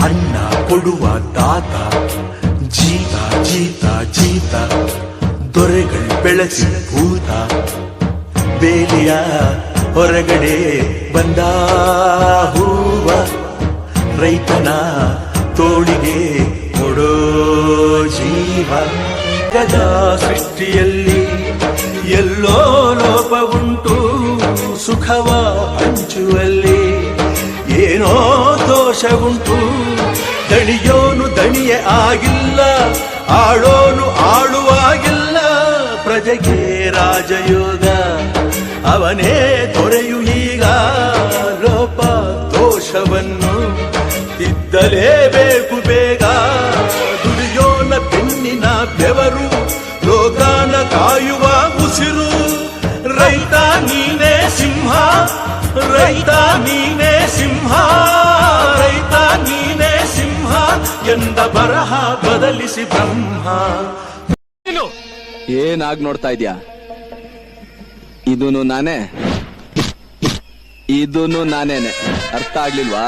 ಅಣ್ಣ ಕೊಡುವ ತಾತ ಜೀತ ಜೀತ ಜೀತ ದೊರೆಗಳು ಬೆಳೆಸಿ ಭೂತ ಬೇಲಿಯ ಹೊರಗಡೆ ಬಂದ ಹೂವ ರೈತನ ತೋಳಿಗೆ ಕೊಡೋ ಜೀವ ಜಗದ ಸೃಷ್ಟಿಯಲ್ಲಿ ಎಲ್ಲೋ ಲೋಪ ಉಂಟು ಸುಖವ ಹಂಚುವಲ್ಲಿ ಏನೋ ದೋಷ ಉಂಟು ದಣಿಯೋನು ದಣಿಯೇ ಆಗಿಲ್ಲ ಆಳೋನು ಆಳುವಾಗಿಲ್ಲ ಪ್ರಜೆಗೆ ರಾಜಯೋಗ ಅವನೇ ದೊರೆಯು ಈಗ ಲೋಪ ದೋಷವನ್ನು ತಿದ್ದಲೇಬೇಕು ಬೇಗ ದುಡಿಯೋನ ಬೆನ್ನಿನ ಬೆವರು ಲೋಕಾನ ಕಾಯುವ ಉಸಿರು ರೈತ ನೀನೇ ಸಿಂಹ ರೈತ ನೀನೇ ಸಿಂಹ ರೈತ ನೀನೇ ಸಿಂಹ ಎಂದ ಬರಹ ಬದಲಿಸಿ ಬ್ರಹ್ಮ. ಏನಾಗ್ ನೋಡ್ತಾ ಇದ್ಯಾ? ಇದೂನು ನಾನೇ ಇದೂನು ನಾನೇನೆ. ಅರ್ಥ ಆಗ್ಲಿಲ್ವಾ?